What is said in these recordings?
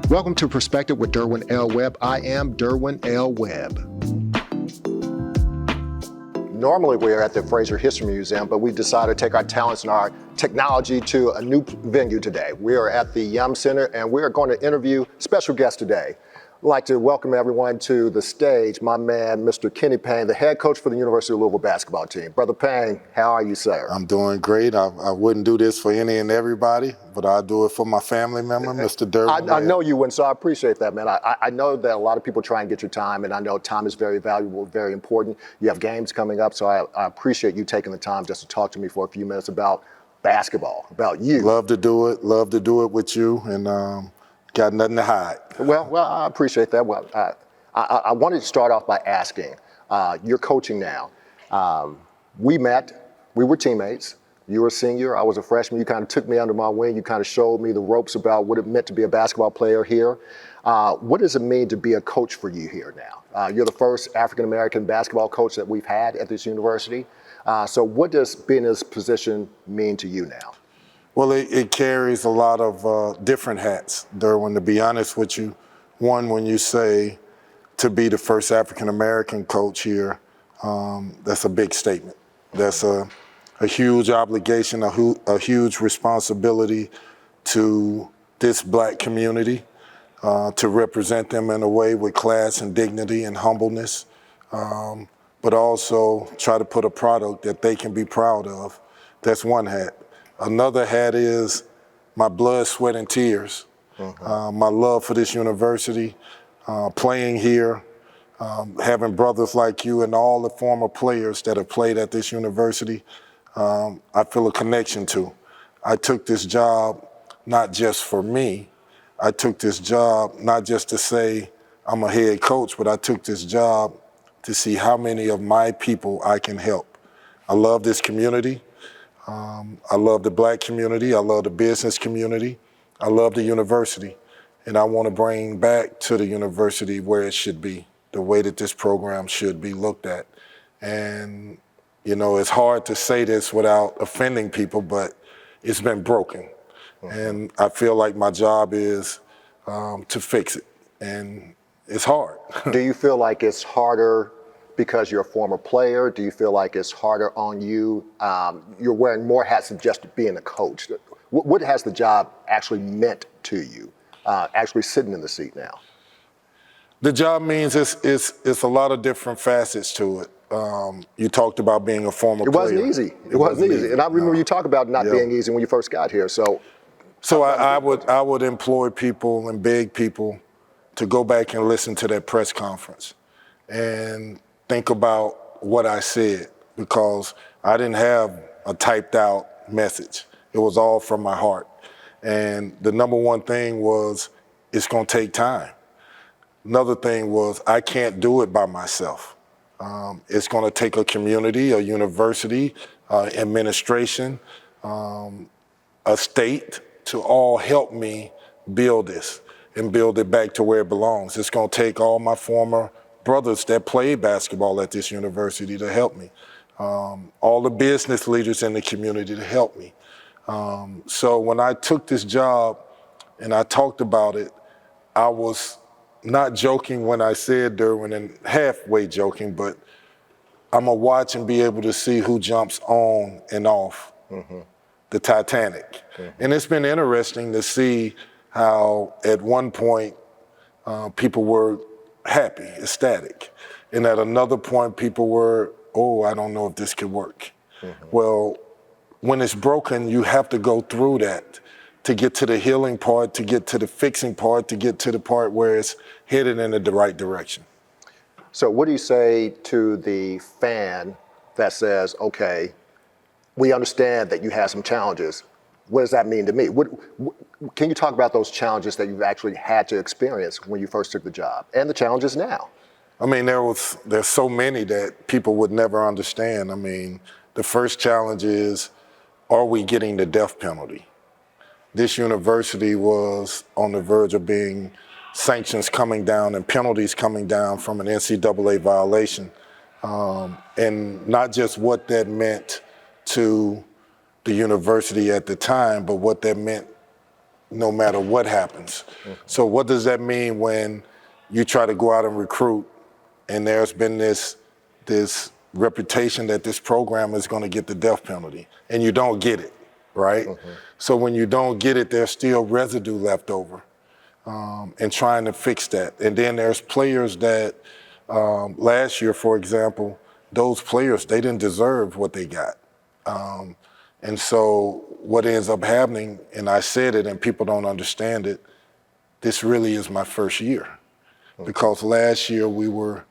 Welcome to Perspective with Derwin L. Webb. I am Derwin L. Webb. Normally we are at the Fraser History Museum, but we decided to take our talents and our technology to a new venue today. We are at the Yum Center and we are going to interview special guests today. I'd like to welcome everyone to the stage, my man, Mr. Kenny Payne, the head coach for the University of Louisville basketball team. Brother Payne, how are you, sir? I'm doing great. I wouldn't do this for any and everybody, but I'll do it for my family member, Mr. Derwin. I know you wouldn't, so I appreciate that, man. I know that a lot of people try and get your time, and I know time is very valuable, very important. You have games coming up, so I appreciate you taking the time just to talk to me for a few minutes about basketball, about you. Love to do it with you, and got nothing to hide. Well, I appreciate that. Well, I wanted to start off by asking, you're coaching now. We met, we were teammates. You were a senior, I was a freshman. You kind of took me under my wing. You kind of showed me the ropes about what it meant to be a basketball player here. What does it mean to be a coach for you here now? You're the first African-American basketball coach that we've had at this university. So what does being in this position mean to you now? Well, it carries a lot of different hats, Derwin, to be honest with you. One, when you say to be the first African-American coach here, that's a big statement. That's a huge obligation, a huge responsibility to this black community, to represent them in a way with class and dignity and humbleness, but also try to put a product that they can be proud of. That's one hat. Another hat is my blood, sweat, and tears. My love for this university, playing here, having brothers like you and all the former players that have played at this university, I feel a connection to. I took this job not just for me. I took this job not just to say I'm a head coach, but I took this job to see how many of my people I can help. I love this community. I love the black community. I love the business community. I love the university. And I want to bring back to the university where it should be, the way that this program should be looked at. And, you know, it's hard to say this without offending people, but it's been broken. And I feel like my job is to fix it. And it's hard. Do you feel like it's harder because you're a former player? Do you feel like it's harder on you? You're wearing more hats than just being a coach. What has the job actually meant to you, actually sitting in the seat now? The job means it's a lot of different facets to it. You talked about being a former player. It wasn't easy. It wasn't easy. And I remember you talk about not being easy when you first got here. So I would employ people and beg people to go back and listen to that press conference and think about what I said, because I didn't have a typed out message. It was all from my heart. And the number one thing was, it's gonna take time. Another thing was, I can't do it by myself. It's gonna take a community, a university, administration, a state to all help me build this and build it back to where it belongs. It's gonna take all my former brothers that played basketball at this university to help me. All the business leaders in the community to help me. So when I took this job and I talked about it, I was not joking when I said, Derwin, and halfway joking, but I'm gonna watch and be able to see who jumps on and off the Titanic. And it's been interesting to see how at one point people were happy, ecstatic. And at another point, people were, oh, I don't know if this could work. Well, when it's broken, you have to go through that to get to the healing part, to get to the fixing part, to get to the part where it's headed in the right direction. So what do you say to the fan that says, okay, we understand that you have some challenges. What does that mean to me? Can you talk about those challenges that you've actually had to experience when you first took the job and the challenges now? I mean, there's so many that people would never understand. I mean, the first challenge is, are we getting the death penalty? This university was on the verge of being sanctions coming down and penalties coming down from an NCAA violation. And not just what that meant to the university at the time, but what that meant no matter what happens. So what does that mean when you try to go out and recruit and there's been this reputation that this program is going to get the death penalty and you don't get it, right? So when you don't get it, there's still residue left over, and trying to fix that. And then there's players that last year, for example, those players, they didn't deserve what they got. And so what ends up happening, and I said it and people don't understand it, this really is my first year. Because last year we were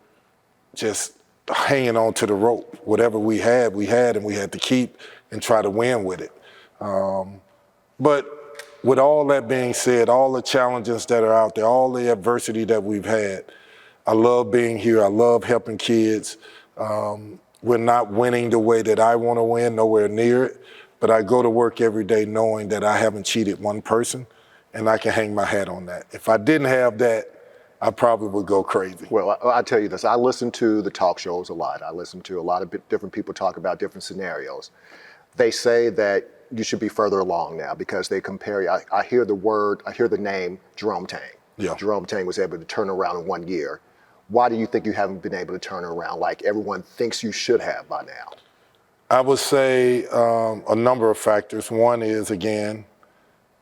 just hanging on to the rope. Whatever we had, and we had to keep and try to win with it. But with all that being said, all the challenges that are out there, all the adversity that we've had, I love being here. I love helping kids. We're not winning the way that I want to win, nowhere near it. But I go to work every day knowing that I haven't cheated one person, and I can hang my hat on that. If I didn't have that, I probably would go crazy. Well, I tell you this, I listen to the talk shows a lot. I listen to a lot of different people talk about different scenarios. They say that you should be further along now because they compare you. I hear the name Jerome Tang. Yeah. Jerome Tang was able to turn around in 1 year. Why do you think you haven't been able to turn it around like everyone thinks you should have by now? I would say a number of factors. One is, again,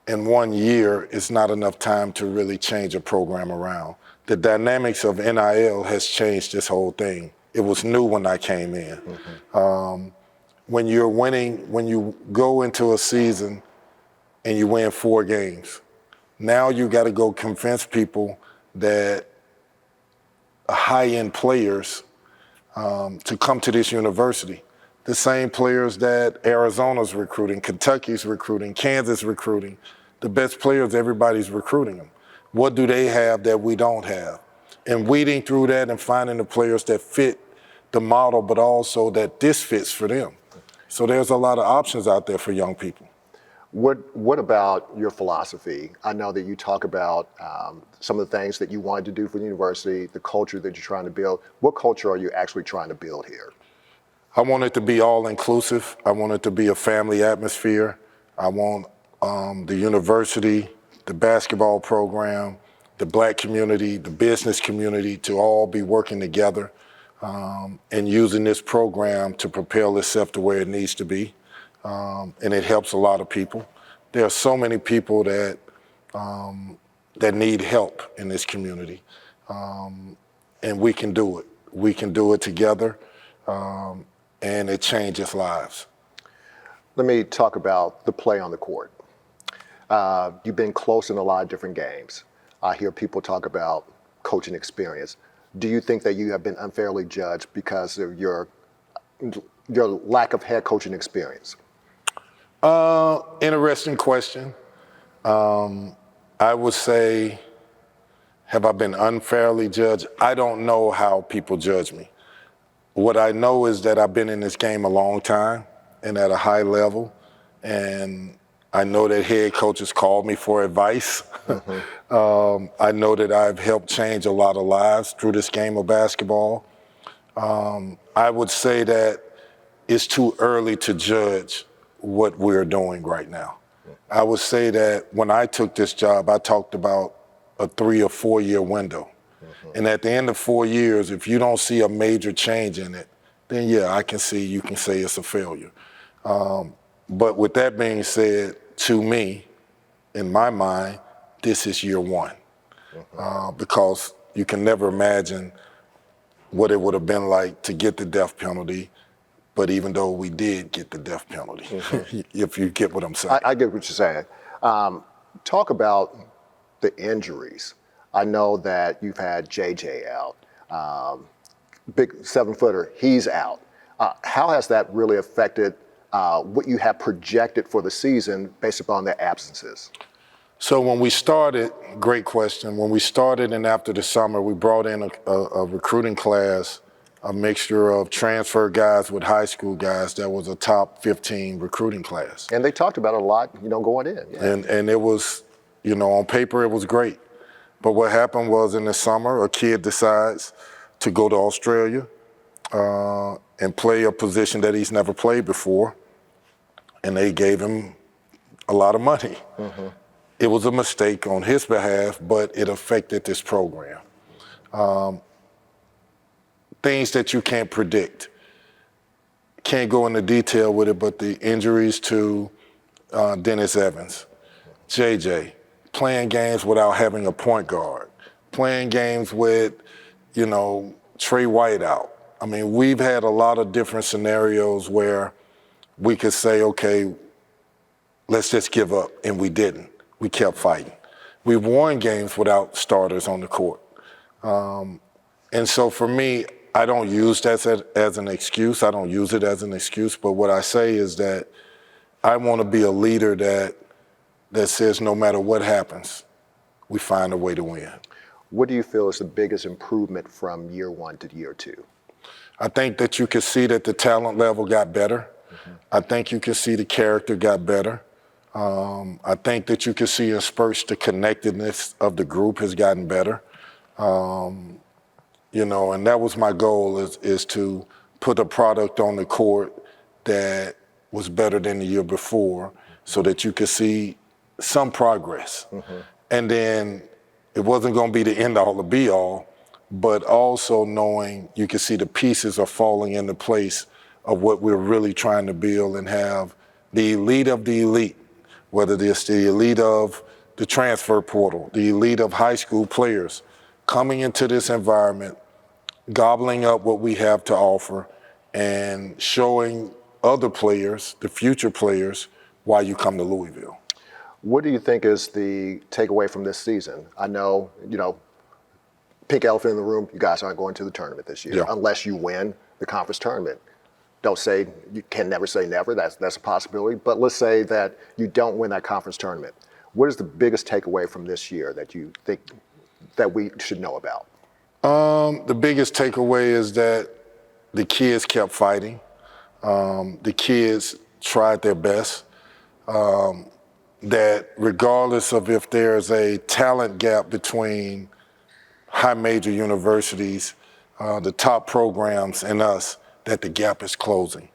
in 1 year, it's not enough time to really change a program around. The dynamics of NIL has changed this whole thing. It was new when I came in. When you're winning, when you go into a season and you win 4 games, now you got to go convince people that high-end players to come to this university. The same players that Arizona's recruiting, Kentucky's recruiting, Kansas recruiting, the best players, everybody's recruiting them. What do they have that we don't have? And weeding through that and finding the players that fit the model, but also that this fits for them. So there's a lot of options out there for young people. What about your philosophy? I know that you talk about some of the things that you wanted to do for the university, the culture that you're trying to build. What culture are you actually trying to build here? I want it to be all-inclusive. I want it to be a family atmosphere. I want the university, the basketball program, the black community, the business community to all be working together and using this program to propel itself to where it needs to be. And it helps a lot of people. There are so many people that need help in this community, and we can do it. We can do it together, and it changes lives. Let me talk about the play on the court. You've been close in a lot of different games. I hear people talk about coaching experience. Do you think that you have been unfairly judged because of your lack of head coaching experience? Interesting question. I would say, have I been unfairly judged? I don't know how people judge me. What I know is that I've been in this game a long time and at a high level, and I know that head coaches call me for advice. I know that I've helped change a lot of lives through this game of basketball. I would say that it's too early to judge what we're doing right now. I would say that when I took this job, I talked about a 3 or 4 year window. And at the end of 4 years, if you don't see a major change in it, then yeah, you can say it's a failure. But with that being said, to me, in my mind, this is year 1. Because you can never imagine what it would have been like to get the death penalty. But even though we did get the death penalty, if you get what I'm saying. I get what you're saying. Talk about the injuries. I know that you've had JJ out, big 7-footer, he's out. How has that really affected what you have projected for the season based upon their absences? So when we started, great question. When we started and after the summer, we brought in a recruiting class, a mixture of transfer guys with high school guys. That was a top 15 recruiting class. And they talked about it a lot, going in. Yeah. And it was, on paper, it was great. But what happened was in the summer, a kid decides to go to Australia and play a position that he's never played before. And they gave him a lot of money. it was a mistake on his behalf, but it affected this program. Things that you can't predict. Can't go into detail with it, but the injuries to Dennis Evans, JJ, playing games without having a point guard, playing games with, Trey White out. I mean, we've had a lot of different scenarios where we could say, okay, let's just give up, and we didn't. We kept fighting. We've won games without starters on the court. And so for me, I don't use that as an excuse. I don't use it as an excuse, but what I say is that I want to be a leader that says no matter what happens, we find a way to win. What do you feel is the biggest improvement from year one to year two? I think that you can see that the talent level got better. I think you can see the character got better. I think that you can see in spurts the connectedness of the group has gotten better. And that was my goal is to put a product on the court that was better than the year before so that you could see some progress. And then it wasn't going to be the end all or be all, but also knowing you could see the pieces are falling into place of what we're really trying to build and have the elite of the elite, whether it's the elite of the transfer portal, the elite of high school players, coming into this environment, gobbling up what we have to offer, and showing other players, the future players, why you come to Louisville. What do you think is the takeaway from this season? I know, pink elephant in the room, you guys aren't going to the tournament this year unless you win the conference tournament. You can never say never, that's a possibility, but let's say that you don't win that conference tournament. What is the biggest takeaway from this year that you think that we should know about? The biggest takeaway is that the kids kept fighting. The kids tried their best. That regardless of if there's a talent gap between high major universities, the top programs and us, that the gap is closing.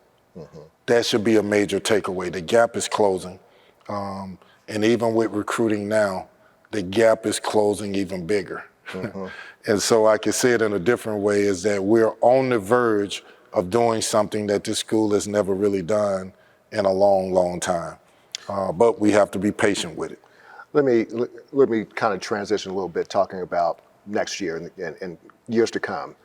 That should be a major takeaway. The gap is closing. And even with recruiting now, the gap is closing even bigger. And so I can say it in a different way is that we're on the verge of doing something that this school has never really done in a long, long time. But we have to be patient with it. Let me kind of transition a little bit, talking about next year and years to come.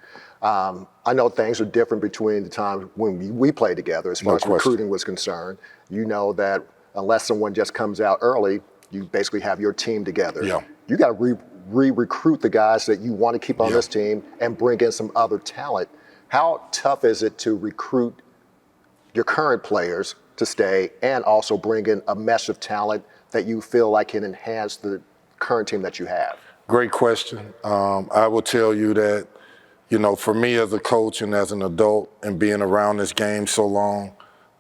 I know things are different between the time when we played together as far as recruiting was concerned. You know that unless someone just comes out early, you basically have your team together. You got to re-recruit the guys that you want to keep on this team and bring in some other talent. How tough is it to recruit your current players to stay and also bring in a mesh of talent that you feel like can enhance the current team that you have? Great question. I will tell you that, for me as a coach and as an adult and being around this game so long,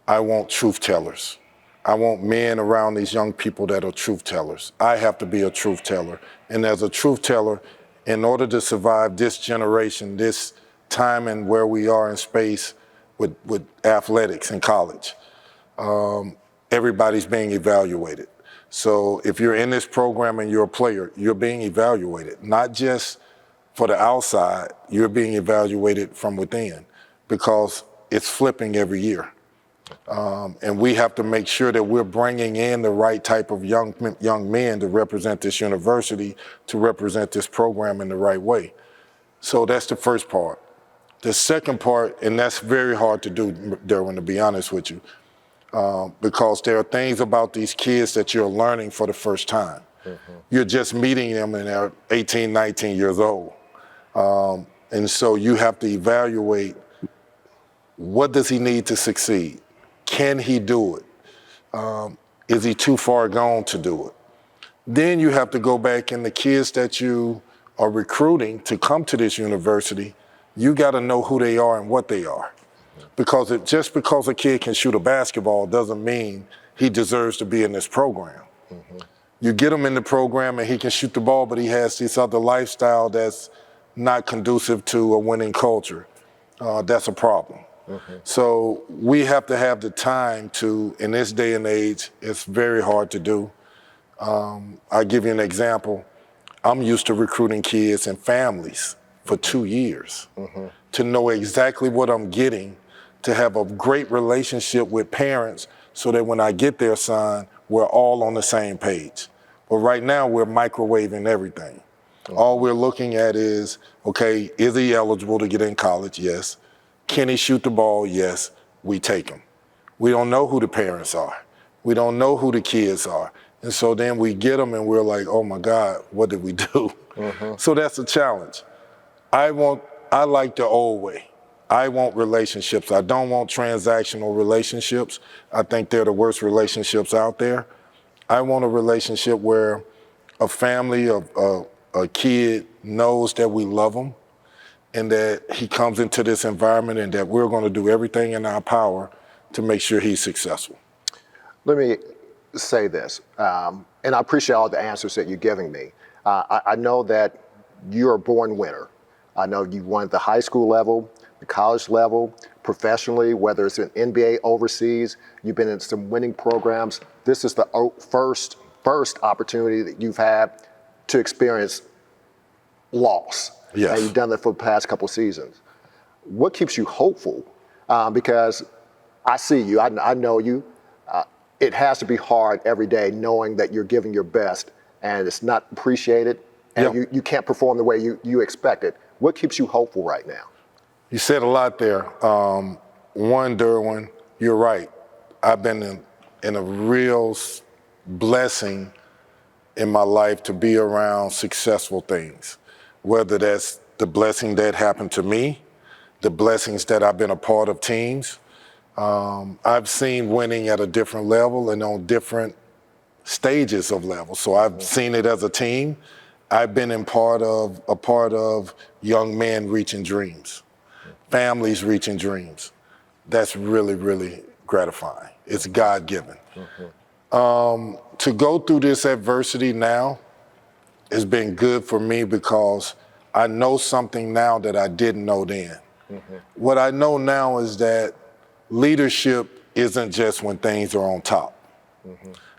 I want truth tellers. I want men around these young people that are truth tellers. I have to be a truth teller. And as a truth teller, in order to survive this generation, this time and where we are in space with athletics in college, everybody's being evaluated. So if you're in this program and you're a player, you're being evaluated, not just for the outside, you're being evaluated from within because it's flipping every year. And we have to make sure that we're bringing in the right type of young men to represent this university, to represent this program in the right way. So that's the first part. The second part, and that's very hard to do, Derwin, to be honest with you, because there are things about these kids that you're learning for the first time. You're just meeting them and they're 18, 19 years old. And so you have to evaluate, what does he need to succeed? Can he do it? Is he too far gone to do it? Then you have to go back and the kids that you are recruiting to come to this university, you got to know who they are and what they are. Because just because a kid can shoot a basketball doesn't mean he deserves to be in this program. You get him in the program and he can shoot the ball, but he has this other lifestyle that's not conducive to a winning culture. That's a problem. So we have to have the time to, in this day and age, it's very hard to do, I'll give you an example. I'm used to recruiting kids and families for 2 years to know exactly what I'm getting, to have a great relationship with parents so that when I get their son, we're all on the same page. But right now, we're microwaving everything. All we're looking at is, okay, is he eligible to get in college? Yes. Can he shoot the ball? Yes. We take him. We don't know who the parents are. We don't know who the kids are. And so then we get them and we're like, oh my God, what did we do? So that's a challenge. I like the old way. I want relationships. I don't want transactional relationships. I think they're the worst relationships out there. I want a relationship where a family, a kid knows that we love them and that he comes into this environment and that we're going to do everything in our power to make sure he's successful. Let me say this, and I appreciate all the answers that you're giving me. I know that you're a born winner. I know you won at the high school level, the college level, professionally, whether it's an NBA overseas, you've been in some winning programs. This is the first opportunity that you've had to experience loss. Yes. And you've done that for the past couple seasons. What keeps you hopeful? Because I see you, I know you. It has to be hard every day knowing that you're giving your best and it's not appreciated and you can't perform the way you expected. What keeps you hopeful right now? You said a lot there. One, Derwin, you're right. I've been in a real blessing in my life to be around successful things, whether that's the blessing that happened to me, the blessings that I've been a part of teams. I've seen winning at a different level and on different stages of level. So I've seen it as a team. I've been a part of young men reaching dreams, families reaching dreams. That's really, really gratifying. It's God-given. To go through this adversity now has been good for me because I know something now that I didn't know then. What I know now is that leadership isn't just when things are on top.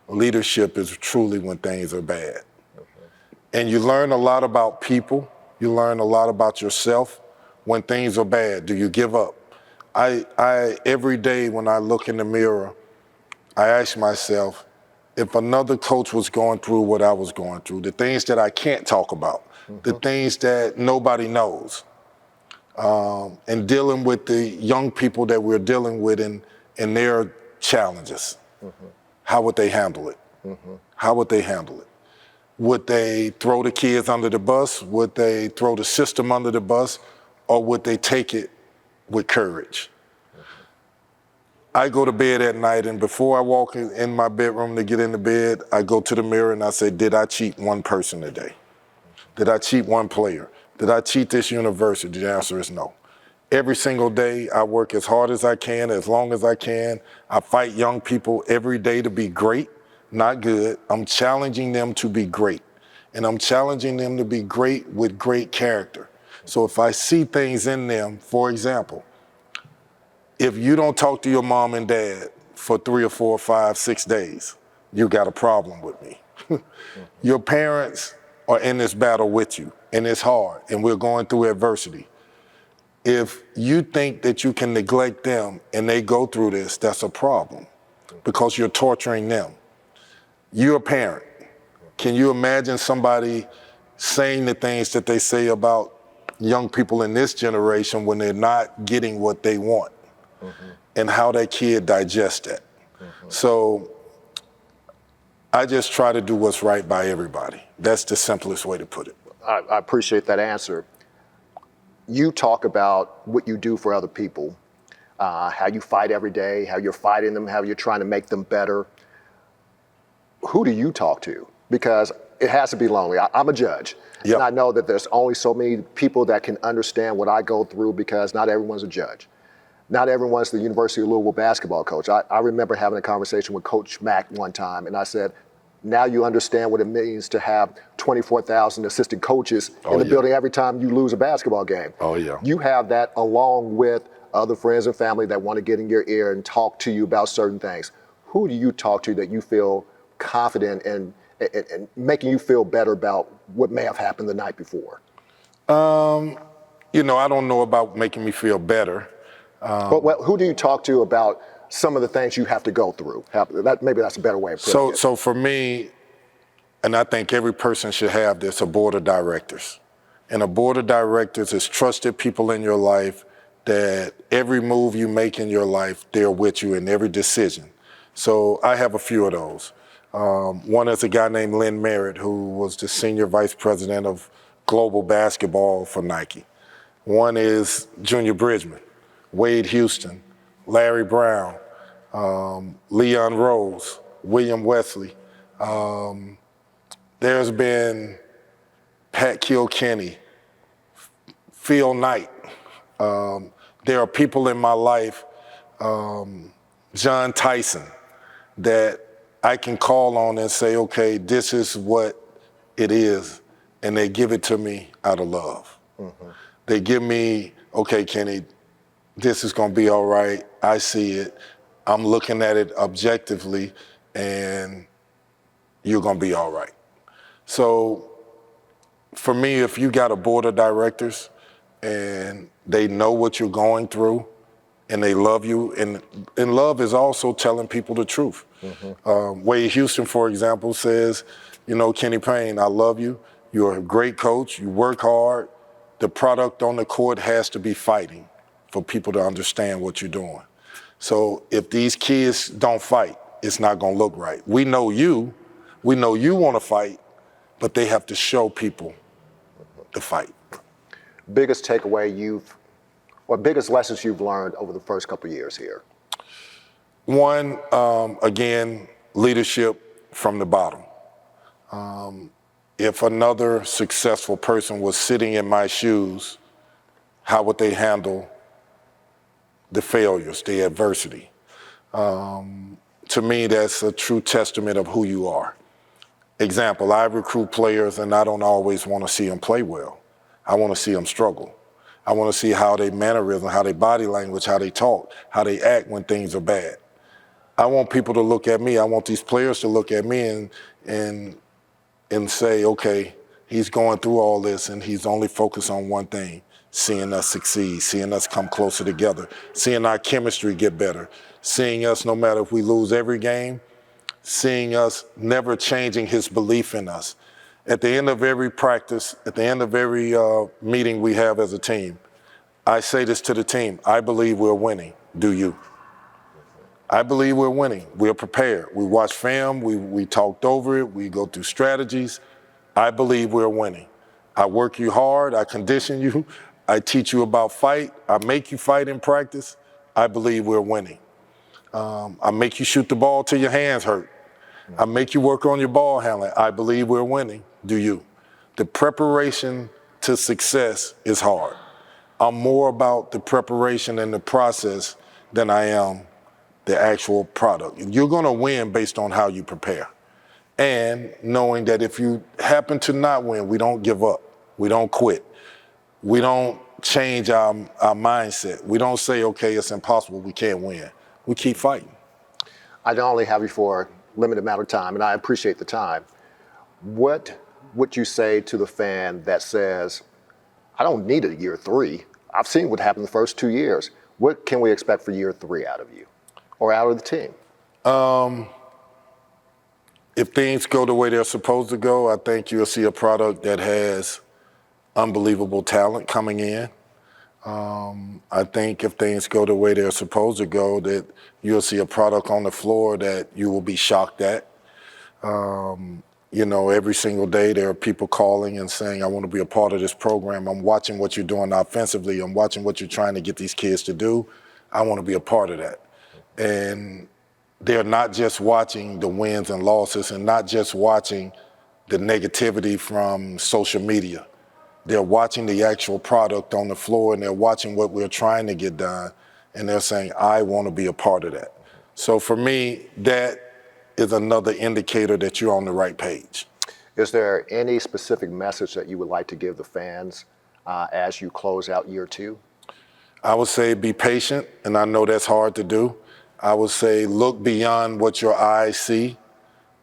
Leadership is truly when things are bad. And you learn a lot about people. You learn a lot about yourself. When things are bad, do you give up? I every day when I look in the mirror, I ask myself, if another coach was going through what I was going through, the things that I can't talk about, the things that nobody knows, and dealing with the young people that we're dealing with in their challenges, how would they handle it? How would they handle it? Would they throw the kids under the bus? Would they throw the system under the bus? Or would they take it with courage? I go to bed at night, and before I walk in my bedroom to get into bed, I go to the mirror and I say, did I cheat one person today? Did I cheat one player? Did I cheat this university? The answer is no. Every single day, I work as hard as I can, as long as I can. I fight young people every day to be great, not good. I'm challenging them to be great. And I'm challenging them to be great with great character. So if I see things in them, for example, if you don't talk to your mom and dad for 3 or 4 or 5, 6 days, you got a problem with me. Your parents are in this battle with you, and it's hard, and we're going through adversity. If you think that you can neglect them and they go through this, that's a problem because you're torturing them. You're a parent. Can you imagine somebody saying the things that they say about young people in this generation when they're not getting what they want and how that kid digests that? So I just try to do what's right by everybody. That's the simplest way to put it. I appreciate that answer. You talk about what you do for other people, how you fight every day, how you're fighting them, how you're trying to make them better. Who do you talk to? Because it has to be lonely. I'm a judge. Yep. And I know that there's only so many people that can understand what I go through because not everyone's a judge. Not everyone's the University of Louisville basketball coach. I remember having a conversation with Coach Mack one time, and I said, now you understand what it means to have 24,000 assistant coaches in the building every time you lose a basketball game. Oh, yeah. You have that along with other friends and family that want to get in your ear and talk to you about certain things. Who do you talk to that you feel confident in and making you feel better about what may have happened the night before? I don't know about making me feel better. But who do you talk to about some of the things you have to go through? Maybe that's a better way of putting So, it. so for me, and I think every person should have this, a board of directors. And a board of directors is trusted people in your life that every move you make in your life, they're with you in every decision. So I have a few of those. One is a guy named Lynn Merritt, who was the senior vice president of global basketball for Nike. One is Junior Bridgman, Wade Houston, Larry Brown, Leon Rose, William Wesley. There's been Pat Kilkenny, Phil Knight. There are people in my life, John Tyson, that I can call on and say, okay, this is what it is, and they give it to me out of love. Mm-hmm. They give me, okay, Kenny, this is gonna be all right. I see it. I'm looking at it objectively, and you're gonna be all right. So for me, if you got a board of directors and they know what you're going through and they love you, and love is also telling people the truth. Mm-hmm. Wade Houston, for example, says, Kenny Payne, I love you. You're a great coach. You work hard. The product on the court has to be fighting for people to understand what you're doing. So if these kids don't fight, it's not going to look right. We know you want to fight, but they have to show people the fight. Biggest takeaway biggest lessons you've learned over the first couple of years here? One, again, leadership from the bottom. If another successful person was sitting in my shoes, how would they handle the failures, the adversity? To me, that's a true testament of who you are. Example, I recruit players and I don't always want to see them play well. I want to see them struggle. I want to see how they mannerism, how they body language, how they talk, how they act when things are bad. I want people to look at me. I want these players to look at me and say, okay, he's going through all this and he's only focused on one thing, seeing us succeed, seeing us come closer together, seeing our chemistry get better, seeing us, no matter if we lose every game, seeing us never changing his belief in us. At the end of every practice, at the end of every meeting we have as a team, I say this to the team, I believe we're winning. Do you? I believe we're winning. We're prepared. We watch film. We talked over it. We go through strategies. I believe we're winning. I work you hard. I condition you. I teach you about fight. I make you fight in practice. I believe we're winning. I make you shoot the ball till your hands hurt. I make you work on your ball handling. I believe we're winning. Do you? The preparation to success is hard. I'm more about the preparation and the process than I am the actual product. You're going to win based on how you prepare. And knowing that if you happen to not win, we don't give up. We don't quit. We don't change our mindset. We don't say, okay, it's impossible, we can't win. We keep fighting. I don't only have you for a limited amount of time, and I appreciate the time. What would you say to the fan that says, I don't need a year 3. I've seen what happened the first 2 years. What can we expect for year 3 out of you or out of the team? If things go the way they're supposed to go, I think you'll see a product that has unbelievable talent coming in. I think if things go the way they're supposed to go, that you'll see a product on the floor that you will be shocked at. Every single day there are people calling and saying, I want to be a part of this program. I'm watching what you're doing offensively. I'm watching what you're trying to get these kids to do. I want to be a part of that. And they're not just watching the wins and losses and not just watching the negativity from social media. They're watching the actual product on the floor and they're watching what we're trying to get done. And they're saying, I want to be a part of that. So for me, that is another indicator that you're on the right page. Is there any specific message that you would like to give the fans as you close out year 2? I would say be patient, and I know that's hard to do. I would say look beyond what your eyes see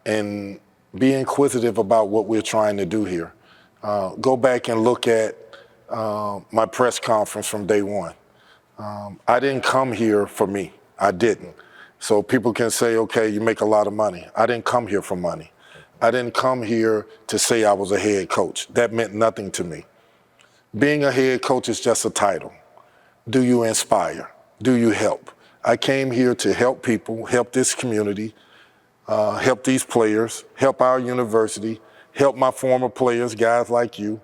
and Be inquisitive about what we're trying to do here. Go back and look at my press conference from day one. I didn't come here for me. I didn't. So people can say, okay, you make a lot of money. I didn't come here for money. I didn't come here to say I was a head coach. That meant nothing to me. Being a head coach is just a title. Do you inspire? Do you help? I came here to help people, help this community, help these players, help our university, help my former players, guys like you,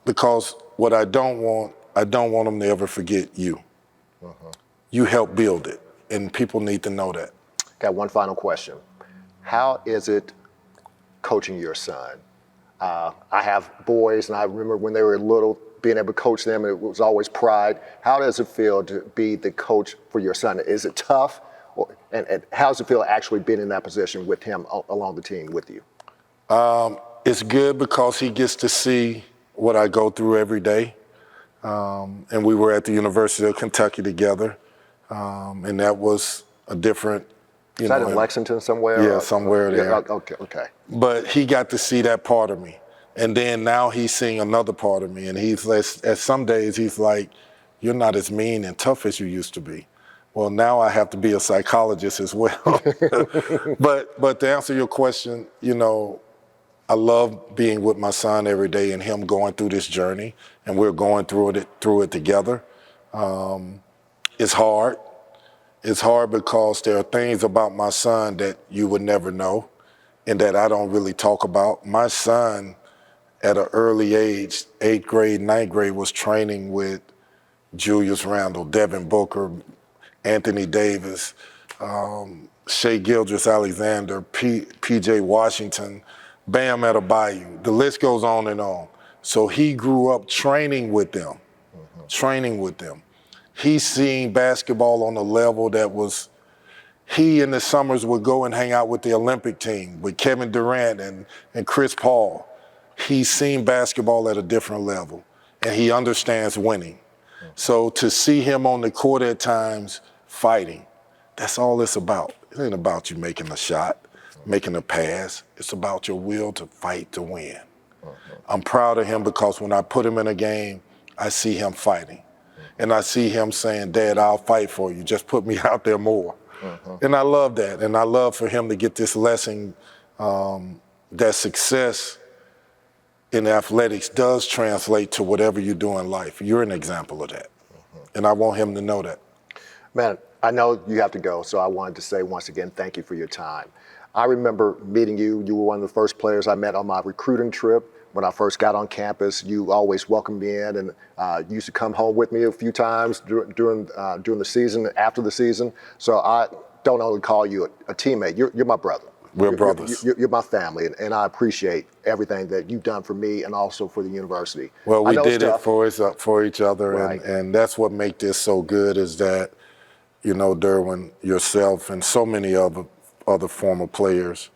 because what I don't want them to ever forget you. You helped build it, and people need to know that. Got one final question. How is it coaching your son? I have boys, and I remember when they were little, being able to coach them, and it was always pride. How does it feel to be the coach for your son? Is it tough? And how does it feel actually being in that position with him along the team with you? It's good because he gets to see what I go through every day. And we were at the University of Kentucky together, and that was a different, Is that in Lexington somewhere? Yeah, somewhere there. Yeah, okay. But he got to see that part of me. And then now he's seeing another part of me. And he's, at some days, he's like, you're not as mean and tough as you used to be. Well, now I have to be a psychologist as well. But to answer your question, I love being with my son every day and him going through this journey, and we're going through it together. It's hard. It's hard because there are things about my son that you would never know and that I don't really talk about. My son, at an early age, 8th grade, 9th grade, was training with Julius Randle, Devin Booker, Anthony Davis, Shea Gilgeous-Alexander, P.J. Washington, Bam Adebayo. The list goes on and on. So he grew up training with them, He's seen basketball on a level that was, he in the summers would go and hang out with the Olympic team, with Kevin Durant and Chris Paul. He's seen basketball at a different level, and he understands winning. So to see him on the court at times fighting, that's all it's about. It ain't about you making a shot, making a pass. It's about your will to fight to win. I'm proud of him because when I put him in a game, I see him fighting. And I see him saying, Dad, I'll fight for you. Just put me out there more. And I love that. And I love for him to get this lesson that success in athletics does translate to whatever you do in life. You're an example of that. And I want him to know that. Man, I know you have to go, so I wanted to say once again, thank you for your time. I remember meeting you. You were one of the first players I met on my recruiting trip. When I first got on campus, you always welcomed me in, and used to come home with me a few times during the season, after the season. So I don't only call you a teammate, you're my brother. We're brothers. You're my family, and I appreciate everything that you've done for me and also for the university. Well, we did it for each other, right. and that's what makes this so good is that, Derwin, yourself, and so many other former players,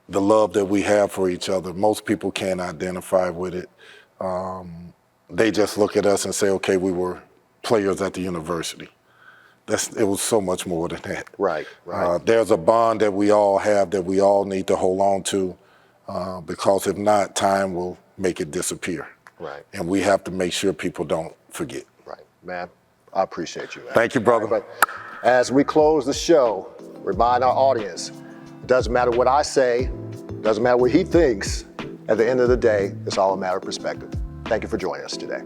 the love that we have for each other, most people can't identify with it. They just look at us and say, okay, we were players at the university. It was so much more than that. Right. There's a bond that we all have that we all need to hold on to, because if not, time will make it disappear. Right. And we have to make sure people don't forget. Right. Man, I appreciate you. Man. Thank you, brother. But as we close the show, remind our audience, it doesn't matter what I say, doesn't matter what he thinks. At the end of the day, it's all a matter of perspective. Thank you for joining us today.